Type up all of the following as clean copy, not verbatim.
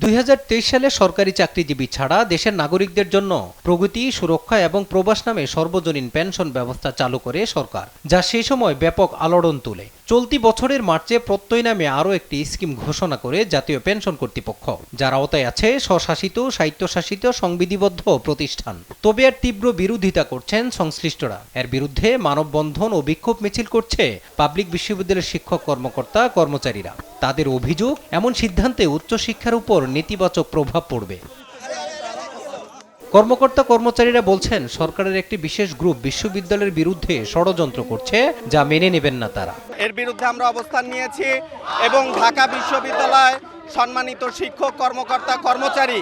2023 সালে সরকারি চাকরিজীবী ছাড়া দেশের নাগরিকদের জন্য প্রগতি, সুরক্ষা এবং প্রবাস নামে সর্বজনীন পেনশন ব্যবস্থা চালু করে সরকার, যা সেই সময় ব্যাপক আলোড়ন তোলে। চলতি বছরের মার্চে প্রত্যয় নামে আরও একটি স্কিম ঘোষণা করে জাতীয় পেনশন কর্তৃপক্ষ, যার আওতায় আছে স্বশাসিত, স্বায়ত্তশাসিত সংবিধিবদ্ধ প্রতিষ্ঠান। তবে এর তীব্র বিরোধিতা করছেন সংশ্লিষ্টরা। এর বিরুদ্ধে মানববন্ধন ও বিক্ষোভ মিছিল করছে পাবলিক বিশ্ববিদ্যালয়ের শিক্ষক, কর্মকর্তা, কর্মচারীরা। তাদের অভিযোগ, এমন সিদ্ধান্তে উচ্চশিক্ষার উপর নেতিবাচক প্রভাব পড়বে। কর্মকর্তা, কর্মচারীরা বলছেন, সরকারের একটি বিশেষ গ্রুপ বিশ্ববিদ্যালয়ের বিরুদ্ধে ষড়যন্ত্র করছে, যা মেনে নেবেন না তারা। এর বিরুদ্ধে আমরা অবস্থান নিয়েছি এবং ঢাকা বিশ্ববিদ্যালয় সম্মানিত শিক্ষক, কর্মকর্তা, কর্মচারী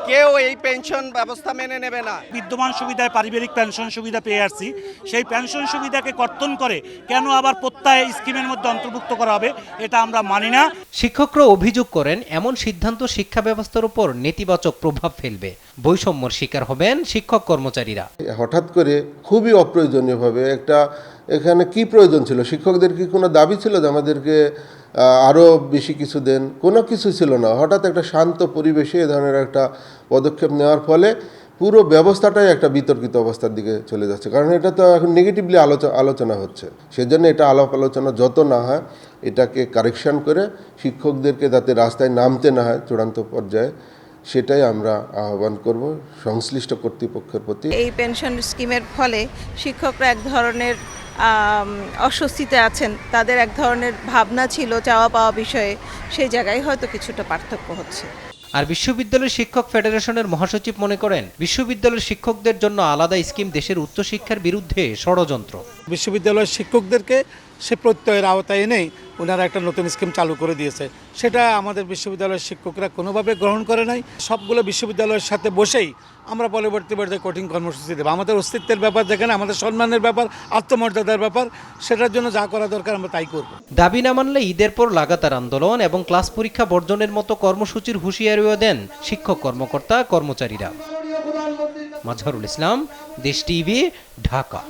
কেউ এই পেনশন ব্যবস্থা মেনে নেবে না। বিদ্যমান সুবিধায় পারিবারিক পেনশন সুবিধা পেয়ে আসছি, সেই পেনশন সুবিধাকে কর্তন করে কেন আবার প্রত্যয় স্কিমের মধ্যে অন্তর্ভুক্ত করা হবে, এটা আমরা মানি না। শিক্ষকরা অভিযোগ করেন, এমন সিদ্ধান্ত শিক্ষা ব্যবস্থার উপর নেতিবাচক প্রভাব ফেলবে। বৈষম্যর শিকার হবেন শিক্ষক, কর্মচারীরা। হঠাৎ করে খুবই অপ্রয়োজনীয়ভাবে এখানে কি প্রয়োজন ছিল? শিক্ষকদের কি কোনো দাবি ছিল যে আমাদেরকে আরও বেশি কিছু দেন? কোনো কিছু ছিল না। হঠাৎ একটা শান্ত পরিবেশে এ ধরনের একটা পদক্ষেপ নেওয়ার ফলে পুরো ব্যবস্থাটাই একটা বিতর্কিত অবস্থার দিকে চলে যাচ্ছে। কারণ এটা তো এখন নেগেটিভলি আলোচনা হচ্ছে। সেজন্য এটা আলাপ আলোচনা যত না হয়, এটাকে কারেকশন করে শিক্ষকদেরকে যাতে রাস্তায় নামতে না হয় চূড়ান্ত পর্যায়ে, সেটাই আমরা আহ্বান করব সংশ্লিষ্ট কর্তৃপক্ষের প্রতি। এই পেনশন স্কিমের ফলে শিক্ষকরা এক ধরনের অস্বস্তিতে আছেন। তাদের এক ধরনের ভাবনা ছিল চাওয়া পাওয়া বিষয়ে, সেই জায়গায় হয়তো কিছুটা পার্থক্য হচ্ছে। আর বিশ্ববিদ্যালয় শিক্ষক ফেডারেশনের মহাসচিব মনে করেন, বিশ্ববিদ্যালয়ের শিক্ষকদের জন্য আলাদা স্কিম দেশের উচ্চশিক্ষার বিরুদ্ধে ষড়যন্ত্র। বিশ্ববিদ্যালয়ের শিক্ষকদেরকে সে প্রত্যয়ের আওতায় এনেই ওনারা একটা নতুন স্কিম চালু করে দিয়েছে। সেটা আমাদের বিশ্ববিদ্যালয়ের শিক্ষকরা কোনোভাবে গ্রহণ করে নাই। সবগুলো বিশ্ববিদ্যালয়ের সাথে বসেই আমরা পরবর্তী পর্যায়ে কঠিন কর্মসূচি দেবো। আমাদের অস্তিত্বের ব্যাপার, যেখানে আমাদের সম্মানের ব্যাপার, আত্মমর্যাদার ব্যাপার, সেটার জন্য যা করা দরকার আমরা তাই করব। দাবি না মানলে ঈদের পর লাগাতার আন্দোলন এবং ক্লাস পরীক্ষা বর্জনের মতো কর্মসূচির হুঁশিয়ারিও দেন শিক্ষক, কর্মকর্তা, কর্মচারীরা। মাজহারুল ইসলাম, দেশ টিভি, ঢাকা।